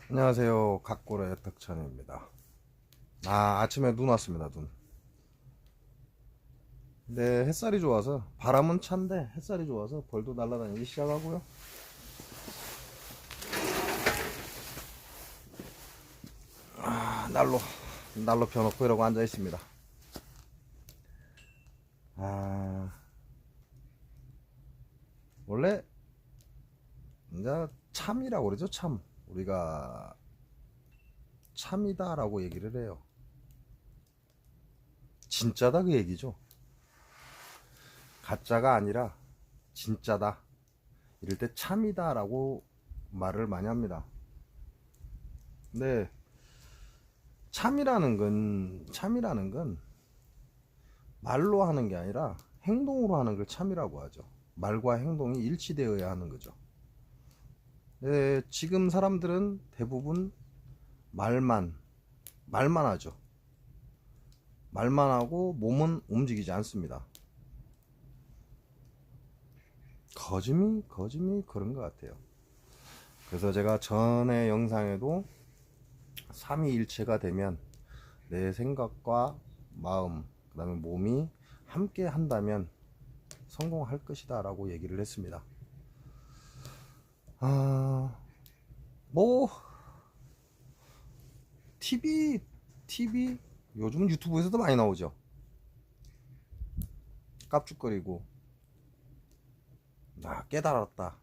안녕하세요. 각고의 덕천입니다. 아침에 눈 왔습니다. 눈. 근데 햇살이 좋아서, 바람은 찬데 햇살이 좋아서 벌도 날아다니기 시작하고요. 난로 펴놓고 이러고 앉아 있습니다. 원래 이제 참이라고 그러죠. 참. 우리가 참이다라고 얘기를 해요. 진짜다 그 얘기죠. 가짜가 아니라 진짜다. 이럴 때 참이다라고 말을 많이 합니다. 근데 참이라는 건 말로 하는 게 아니라 행동으로 하는 걸 참이라고 하죠. 말과 행동이 일치되어야 하는 거죠. 지금 사람들은 대부분 말만 하죠. 말만 하고 몸은 움직이지 않습니다. 거짐이 그런 것 같아요. 그래서 제가 전에 영상에도 삼위일체가 되면 내 생각과 마음, 그 다음에 몸이 함께 한다면 성공할 것이다 라고 얘기를 했습니다. 뭐 TV 요즘은 유튜브에서도 많이 나오죠. 깝죽거리고 깨달았다.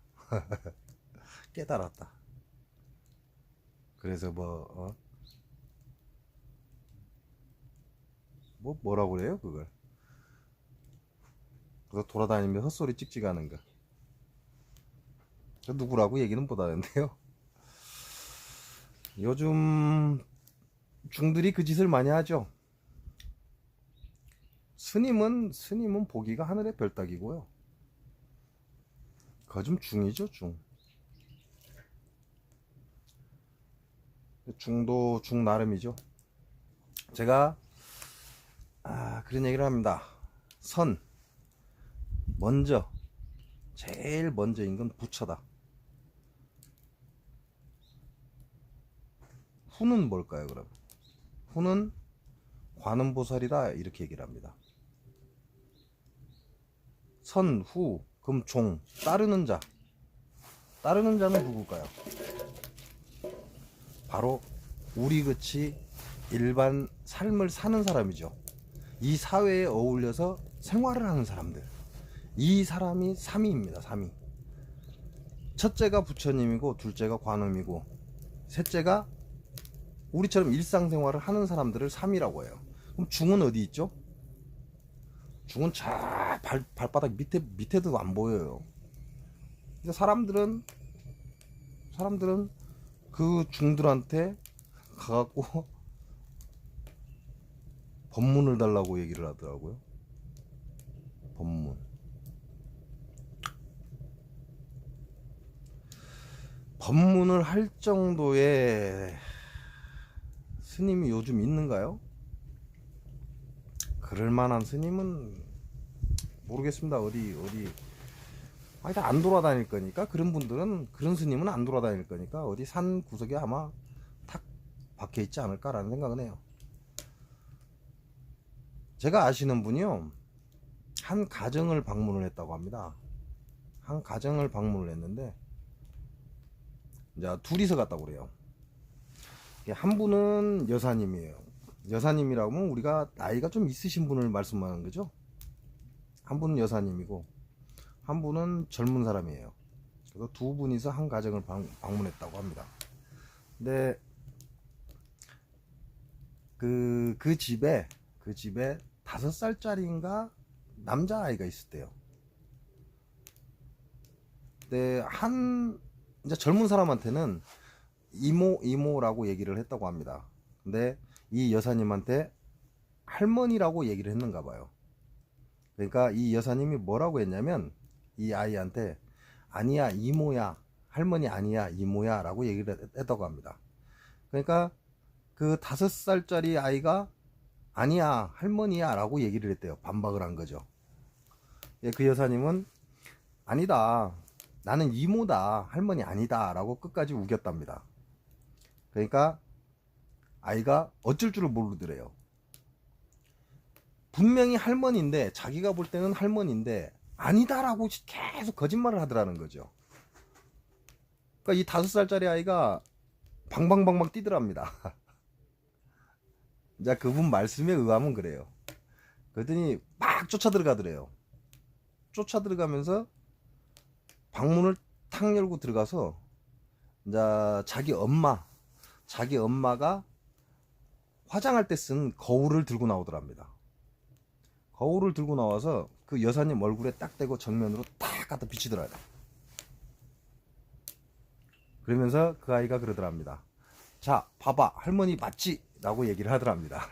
깨달았다. 그래서 뭐라고 그래요 그걸. 그래서 돌아다니면서 헛소리 찍찍 하는 거. 누구라고 얘기는 못 하는데요. 요즘 중들이 그 짓을 많이 하죠. 스님은 보기가 하늘의 별따기고요. 거좀 중이죠. 중도 중 나름이죠. 제가 그런 얘기를 합니다. 제일 먼저인 건 부처다. 후는 뭘까요? 그럼 후는 관음보살이다 이렇게 얘기를 합니다. 후, 그럼 종, 따르는 자는 누굴까요? 바로 우리같이 일반 삶을 사는 사람이죠. 이 사회에 어울려서 생활을 하는 사람들, 이 사람이 삼위입니다. 삼위. 첫째가 부처님이고, 둘째가 관음이고, 셋째가 우리처럼 일상생활을 하는 사람들을 삼위라고 해요. 그럼 중은 어디 있죠? 중은 잘 발바닥 밑에도 안 보여요. 사람들은 그 중들한테 가갖고 법문을 달라고 얘기를 하더라고요. 법문을 할 정도의 스님이 요즘 있는가요? 그럴 만한 스님은 모르겠습니다. 어디 안 돌아다닐 거니까, 그런 스님은 안 돌아다닐 거니까 어디 산 구석에 아마 탁 박혀 있지 않을까라는 생각은 해요. 제가 아시는 분이요, 한 가정을 방문을 했다고 합니다. 한 가정을 방문을 했는데 이제 둘이서 갔다고 그래요. 한 분은 여사님이에요. 여사님이라고 하면 우리가 나이가 좀 있으신 분을 말씀하는 거죠. 한 분은 여사님이고 한 분은 젊은 사람이에요. 그래서 두 분이서 한 가정을 방문했다고 합니다. 근데 그 집에 5살짜리인가 남자아이가 있었대요. 근데 이제 젊은 사람한테는 이모라고 얘기를 했다고 합니다. 근데 이 여사님한테 할머니라고 얘기를 했는가 봐요. 그러니까 이 여사님이 뭐라고 했냐면 이 아이한테 아니야 이모야, 할머니 아니야 이모야 라고 얘기를 했다고 합니다. 그러니까 그 5살짜리 아이가 아니야 할머니야 라고 얘기를 했대요. 반박을 한 거죠. 그 여사님은 아니다, 나는 이모다, 할머니 아니다 라고 끝까지 우겼답니다. 그러니까 아이가 어쩔 줄을 모르더래요. 분명히 할머니인데, 자기가 볼 때는 할머니인데 아니다라고 계속 거짓말을 하더라는 거죠. 그러니까 이 5살짜리 아이가 방방방방 뛰더랍니다. 자, 그분 말씀에 의하면 그래요. 그랬더니 막 쫓아 들어가더래요. 쫓아 들어가면서 방문을 탁 열고 들어가서 이제 자기 엄마가 화장할 때 쓴 거울을 들고 나오더랍니다. 거울을 들고 나와서 그 여사님 얼굴에 딱 대고 정면으로 딱 갖다 비치더라요. 그러면서 그 아이가 그러더랍니다. 자, 봐봐, 할머니 맞지? 라고 얘기를 하더랍니다.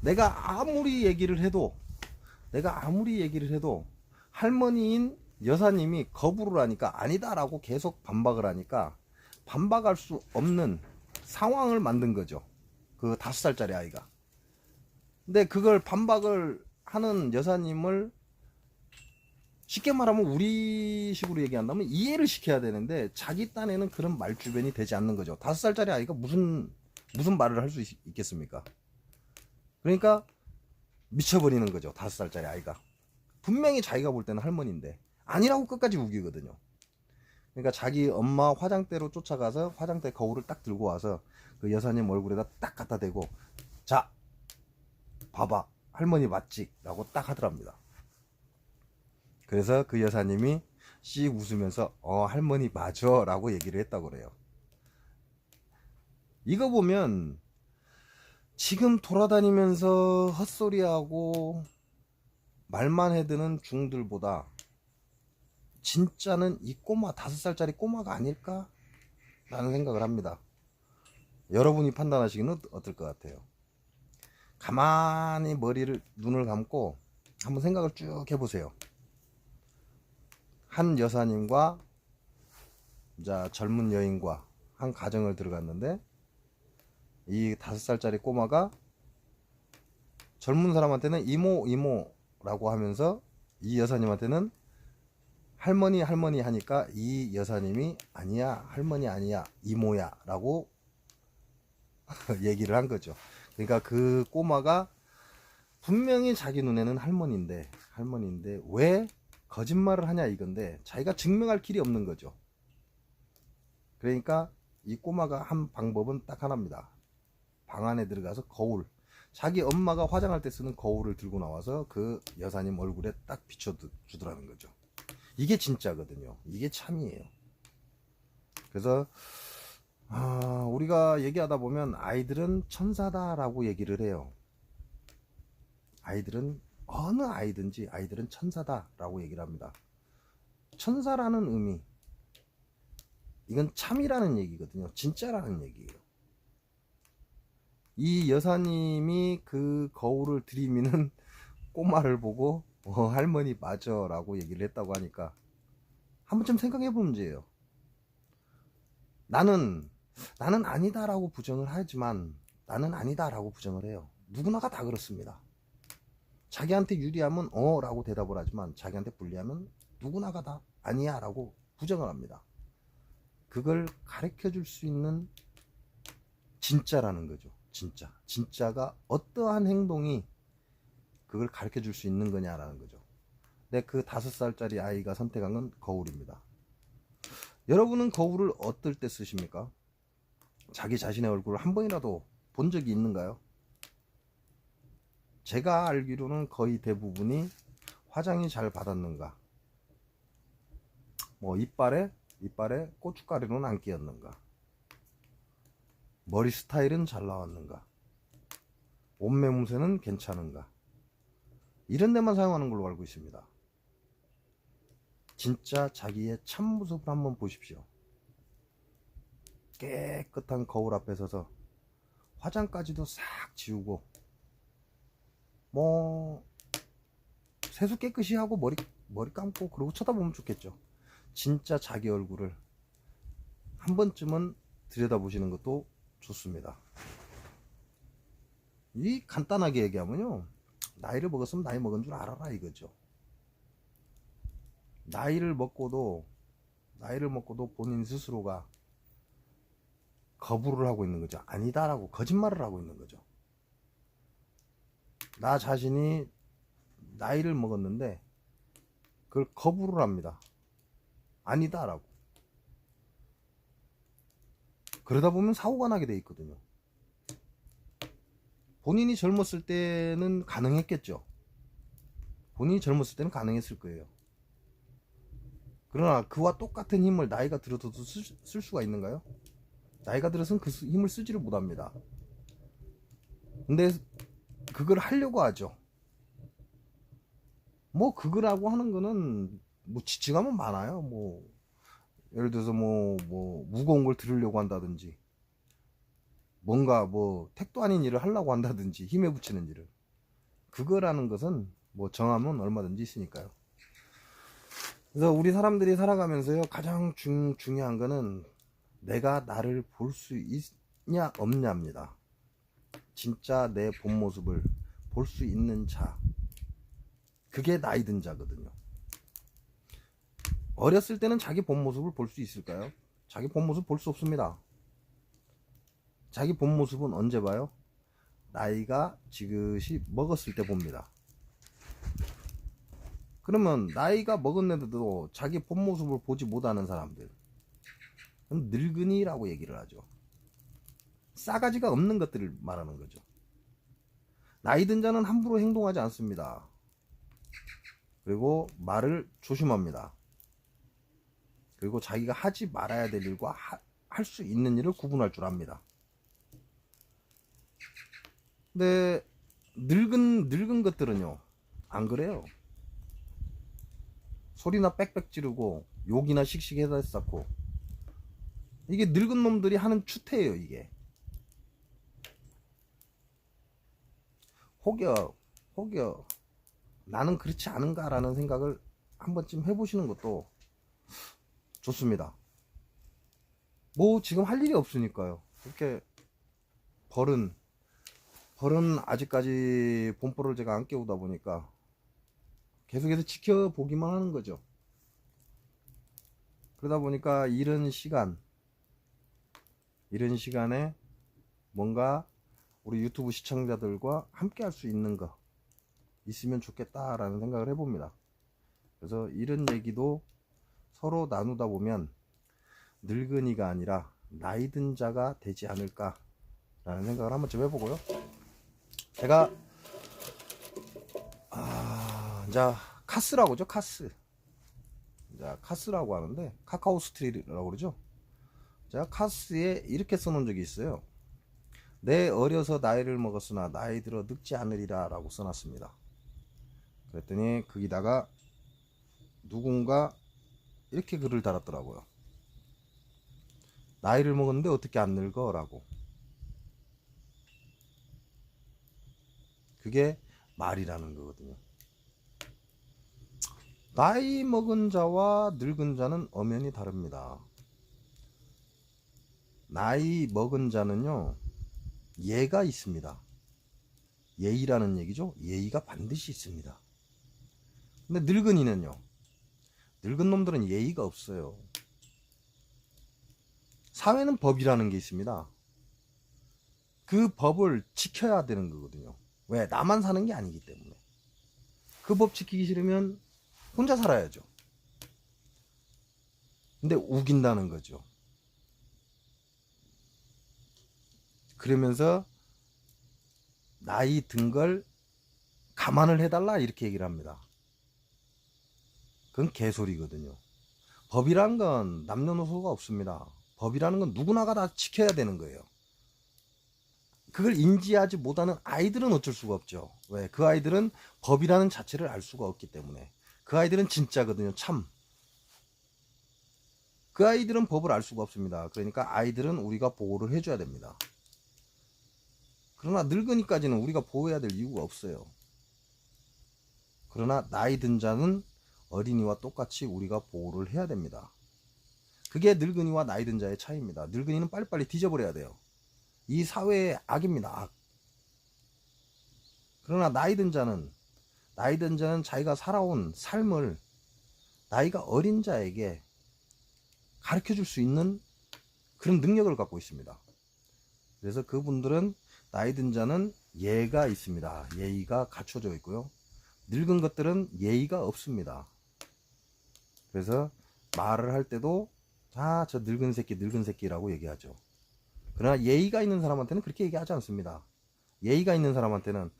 내가 아무리 얘기를 해도 할머니인 여사님이 거부를 하니까 아니다라고 계속 반박을 하니까 반박할 수 없는 상황을 만든 거죠. 그 5살짜리 아이가. 근데 그걸 반박을 하는 여사님을 쉽게 말하면 우리식으로 얘기한다면 이해를 시켜야 되는데 자기 딴에는 그런 말주변이 되지 않는 거죠. 5살짜리 아이가 무슨 말을 할 수 있겠습니까? 그러니까 미쳐버리는 거죠. 5살짜리 아이가. 분명히 자기가 볼 때는 할머니인데 아니라고 끝까지 우기거든요. 그러니까 자기 엄마 화장대로 쫓아가서 화장대 거울을 딱 들고 와서 그 여사님 얼굴에다 딱 갖다 대고, 자, 봐봐, 할머니 맞지? 라고 딱 하더랍니다. 그래서 그 여사님이 씩 웃으면서 할머니 맞아 라고 얘기를 했다고 그래요. 이거 보면 지금 돌아다니면서 헛소리하고 말만 해드는 중들보다 진짜는 이 꼬마, 5살짜리 꼬마가 아닐까? 라는 생각을 합니다. 여러분이 판단하시기는 어떨 것 같아요? 가만히 눈을 감고 한번 생각을 쭉 해보세요. 한 여사님과 젊은 여인과 한 가정을 들어갔는데 이 5살짜리 꼬마가 젊은 사람한테는 이모라고 하면서 이 여사님한테는 할머니 하니까 이 여사님이 아니야, 할머니 아니야, 이모야 라고 얘기를 한 거죠. 그러니까 그 꼬마가 분명히 자기 눈에는 할머니인데 왜 거짓말을 하냐 이건데 자기가 증명할 길이 없는 거죠. 그러니까 이 꼬마가 한 방법은 딱 하나입니다. 방 안에 들어가서 자기 엄마가 화장할 때 쓰는 거울을 들고 나와서 그 여사님 얼굴에 딱 비춰주더라는 거죠. 이게 진짜거든요. 이게 참이에요. 그래서 우리가 얘기하다 보면 아이들은 천사다라고 얘기를 해요. 아이들은 어느 아이든지 아이들은 천사다라고 얘기를 합니다. 천사라는 의미, 이건 참이라는 얘기거든요. 진짜라는 얘기예요. 이 여사님이 그 거울을 들이미는 꼬마를 보고 할머니 맞아 라고 얘기를 했다고 하니까 한 번쯤 생각해 볼 문제예요. 나는 아니다라고 부정을 하지만 나는 아니다라고 부정을 해요. 누구나가 다 그렇습니다. 자기한테 유리하면 라고 대답을 하지만 자기한테 불리하면 누구나가 다 아니야 라고 부정을 합니다. 그걸 가르쳐 줄 수 있는 진짜라는 거죠. 진짜가 어떠한 행동이 그걸 가르쳐 줄 수 있는 거냐라는 거죠. 근데 그 5살짜리 아이가 선택한 건 거울입니다. 여러분은 거울을 어떨 때 쓰십니까? 자기 자신의 얼굴을 한 번이라도 본 적이 있는가요? 제가 알기로는 거의 대부분이 화장이 잘 받았는가, 뭐 이빨에 고춧가루는 안 끼었는가, 머리 스타일은 잘 나왔는가, 옷매무새는 괜찮은가, 이런 데만 사용하는 걸로 알고 있습니다. 진짜 자기의 참모습을 한번 보십시오. 깨끗한 거울 앞에 서서 화장까지도 싹 지우고 세수 깨끗이 하고 머리 감고 그러고 쳐다보면 좋겠죠. 진짜 자기 얼굴을 한 번쯤은 들여다보시는 것도 좋습니다. 이 간단하게 얘기하면요, 나이를 먹었으면 나이 먹은 줄 알아라 이거죠. 나이를 먹고도 본인 스스로가 거부를 하고 있는 거죠. 아니다라고 거짓말을 하고 있는 거죠. 나 자신이 나이를 먹었는데 그걸 거부를 합니다. 아니다라고. 그러다 보면 사고가 나게 돼 있거든요. 본인이 젊었을 때는 가능했겠죠. 본인이 젊었을 때는 가능했을 거예요. 그러나 그와 똑같은 힘을 나이가 들어서도 쓸 수가 있는가요? 나이가 들어서는 그 힘을 쓰지를 못합니다. 근데 그걸 하려고 하죠. 뭐 그거라고 하는 거는 뭐 지칭하면 많아요. 뭐 예를 들어서 뭐 무거운 걸 들으려고 한다든지, 뭔가 뭐 택도 아닌 일을 하려고 한다든지, 힘에 붙이는 일을. 그거라는 것은 뭐 정하면 얼마든지 있으니까요. 그래서 우리 사람들이 살아가면서요, 가장 중요한 거는 내가 나를 볼 수 있냐 없냐입니다. 진짜 내 본 모습을 볼 수 있는 자, 그게 나이 든 자거든요. 어렸을 때는 자기 본 모습을 볼 수 있을까요? 자기 본 모습 볼 수 없습니다. 자기 본 모습은 언제 봐요? 나이가 지긋이 먹었을 때 봅니다. 그러면 나이가 먹었는데도 자기 본 모습을 보지 못하는 사람들, 늙은이라고 얘기를 하죠. 싸가지가 없는 것들을 말하는 거죠. 나이 든 자는 함부로 행동하지 않습니다. 그리고 말을 조심합니다. 그리고 자기가 하지 말아야 될 일과 할 수 있는 일을 구분할 줄 압니다. 근데 늙은 것들은요, 안 그래요. 소리나 빽빽 지르고 욕이나 씩씩해서 쌓고, 이게 늙은 놈들이 하는 추태예요. 이게 혹여 나는 그렇지 않은가 라는 생각을 한 번쯤 해보시는 것도 좋습니다. 뭐 지금 할 일이 없으니까요. 이렇게 벌은 아직까지 본벌을 제가 안 깨우다 보니까 계속해서 지켜보기만 하는 거죠. 그러다 보니까 이런 시간에 뭔가 우리 유튜브 시청자들과 함께 할 수 있는 거 있으면 좋겠다라는 생각을 해봅니다. 그래서 이런 얘기도 서로 나누다 보면 늙은이가 아니라 나이 든 자가 되지 않을까 라는 생각을 한 번쯤 해보고요. 제가 자 카스라고 하죠. 카스라고 하는데 카카오 스트리라고 그러죠. 제가 카스에 이렇게 써놓은 적이 있어요. 내 어려서 나이를 먹었으나 나이 들어 늙지 않으리라 라고 써놨습니다. 그랬더니 거기다가 누군가 이렇게 글을 달았더라고요. 나이를 먹었는데 어떻게 안 늙어? 라고. 그게 말이라는 거거든요. 나이 먹은 자와 늙은 자는 엄연히 다릅니다. 나이 먹은 자는요, 예가 있습니다. 예의라는 얘기죠. 예의가 반드시 있습니다. 근데 늙은이는요, 늙은 놈들은 예의가 없어요. 사회는 법이라는 게 있습니다. 그 법을 지켜야 되는 거거든요. 왜? 나만 사는 게 아니기 때문에. 그 법 지키기 싫으면 혼자 살아야죠. 근데 우긴다는 거죠. 그러면서 나이 든 걸 감안을 해달라 이렇게 얘기를 합니다. 그건 개소리거든요. 법이란 건 남녀노소가 없습니다. 법이라는 건 누구나가 다 지켜야 되는 거예요. 그걸 인지하지 못하는 아이들은 어쩔 수가 없죠. 왜? 그 아이들은 법이라는 자체를 알 수가 없기 때문에. 그 아이들은 진짜거든요. 참. 그 아이들은 법을 알 수가 없습니다. 그러니까 아이들은 우리가 보호를 해줘야 됩니다. 그러나 늙으니까지는 우리가 보호해야 될 이유가 없어요. 그러나 나이 든 자는 어린이와 똑같이 우리가 보호를 해야 됩니다. 그게 늙은이와 나이 든 자의 차이입니다. 늙은이는 빨리빨리 뒤져버려야 돼요. 이 사회의 악입니다. 악. 그러나 나이 든 자는 자기가 살아온 삶을 나이가 어린 자에게 가르쳐 줄 수 있는 그런 능력을 갖고 있습니다. 그래서 그분들은 나이 든 자는 예가 있습니다. 예의가 갖춰져 있고요. 늙은 것들은 예의가 없습니다. 그래서 말을 할 때도 저 늙은 새끼라고 얘기하죠. 그러나 예의가 있는 사람한테는 그렇게 얘기하지 않습니다. 예의가 있는 사람한테는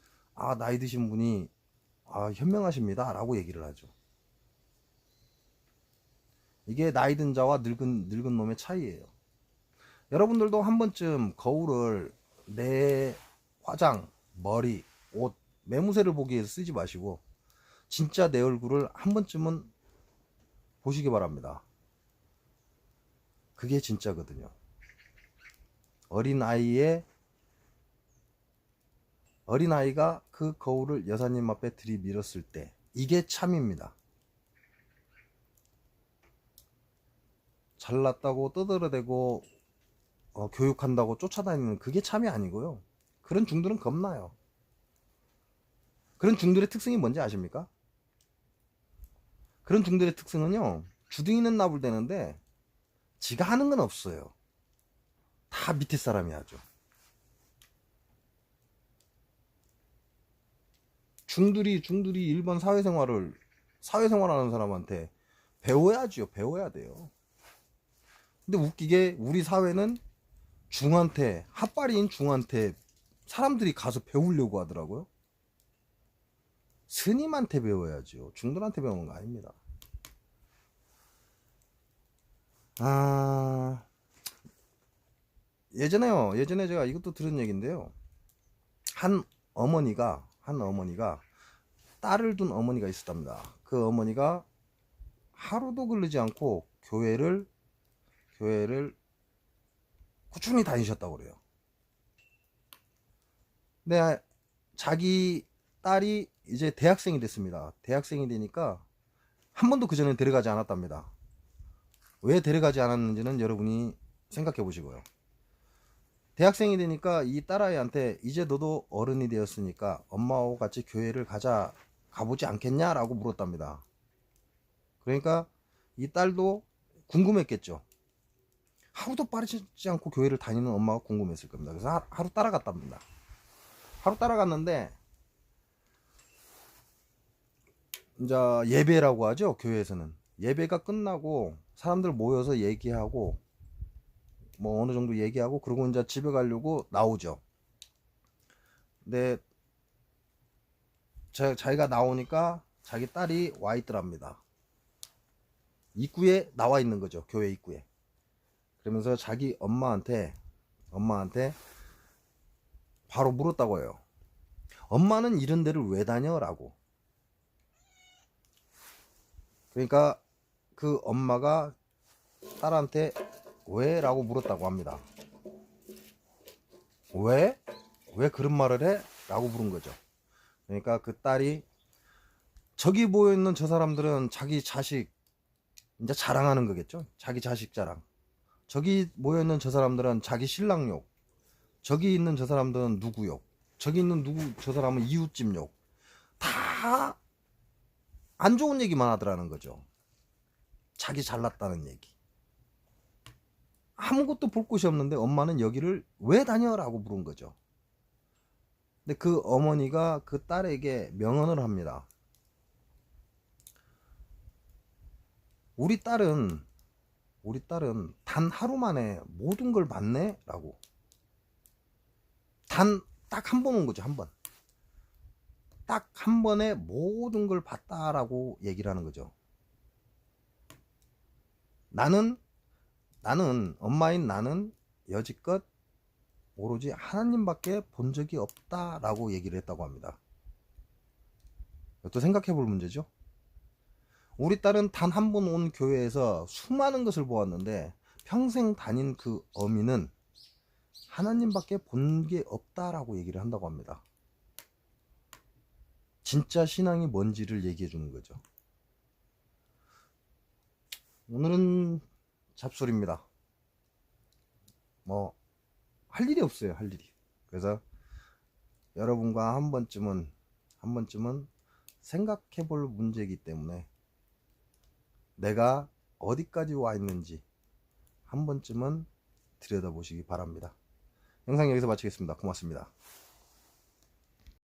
나이 드신 분이 현명하십니다 라고 얘기를 하죠. 이게 나이 든 자와 늙은 놈의 차이예요. 여러분들도 한 번쯤 거울을 내 화장, 머리, 옷, 매무새를 보기 위해서 쓰지 마시고 진짜 내 얼굴을 한 번쯤은 보시기 바랍니다. 그게 진짜거든요. 어린아이가 그 거울을 여사님 앞에 들이밀었을 때 이게 참입니다. 잘났다고 떠들어대고 교육한다고 쫓아다니는 그게 참이 아니고요. 그런 중들은 겁나요. 그런 중들의 특성이 뭔지 아십니까? 그런 중들의 특성은요, 주둥이는 나불대는데 지가 하는 건 없어요. 다 밑에 사람이 하죠. 중들이 일반 사회생활하는 사람한테 배워야지요. 배워야 돼요. 근데 웃기게 우리 사회는 핫바리인 중한테 사람들이 가서 배우려고 하더라고요. 스님한테 배워야지요. 중들한테 배우는 거 아닙니다. 예전에 제가 이것도 들은 얘기인데요. 한 어머니가 딸을 둔 어머니가 있었답니다. 그 어머니가 하루도 걸리지 않고 교회를 꾸준히 다니셨다고 그래요. 근데 자기 딸이 이제 대학생이 됐습니다. 대학생이 되니까 한 번도 그 전에 데려가지 않았답니다. 왜 데려가지 않았는지는 여러분이 생각해 보시고요. 대학생이 되니까 이 딸아이한테 이제 너도 어른이 되었으니까 엄마하고 같이 교회를 가보지 않겠냐라고 물었답니다. 그러니까 이 딸도 궁금했겠죠. 하루도 빠지지 않고 교회를 다니는 엄마가 궁금했을 겁니다. 그래서 하루 따라갔답니다. 하루 따라갔는데 이제 예배라고 하죠. 교회에서는 예배가 끝나고 사람들 모여서 얘기하고 뭐 어느 정도 얘기하고 그러고 이제 집에 가려고 나오죠. 근데 자기가 나오니까 자기 딸이 와 있더랍니다. 입구에 나와 있는 거죠. 교회 입구에. 그러면서 자기 엄마한테 바로 물었다고 해요. 엄마는 이런 데를 왜 다녀? 라고. 그러니까 그 엄마가 딸한테 왜? 라고 물었다고 합니다. 왜? 왜 그런 말을 해? 라고 물은 거죠. 그러니까 그 딸이 저기 모여있는 저 사람들은 자기 자식 이제 자랑하는 거겠죠. 자기 자식 자랑. 저기 모여있는 저 사람들은 자기 신랑 욕. 저기 있는 저 사람들은 누구 욕. 저기 있는 저 사람은 이웃집 욕. 다 안 좋은 얘기만 하더라는 거죠. 자기 잘났다는 얘기. 아무것도 볼 곳이 없는데 엄마는 여기를 왜 다녀라고 물은 거죠. 근데 그 어머니가 그 딸에게 명언을 합니다. 우리 딸은 단 하루 만에 모든 걸 봤네? 라고. 딱 한 번 온 거죠. 한 번. 딱 한 번에 모든 걸 봤다라고 얘기를 하는 거죠. 엄마인 나는 여지껏 오로지 하나님밖에 본 적이 없다라고 얘기를 했다고 합니다. 또 생각해 볼 문제죠. 우리 딸은 단 한 번 온 교회에서 수많은 것을 보았는데 평생 다닌 그 어미는 하나님밖에 본 게 없다라고 얘기를 한다고 합니다. 진짜 신앙이 뭔지를 얘기해 주는 거죠. 오늘은 잡소리입니다. 뭐 할 일이 없어요. 할 일이. 그래서 여러분과 한 번쯤은 생각해 볼 문제이기 때문에 내가 어디까지 와 있는지 한 번쯤은 들여다보시기 바랍니다. 영상 여기서 마치겠습니다. 고맙습니다.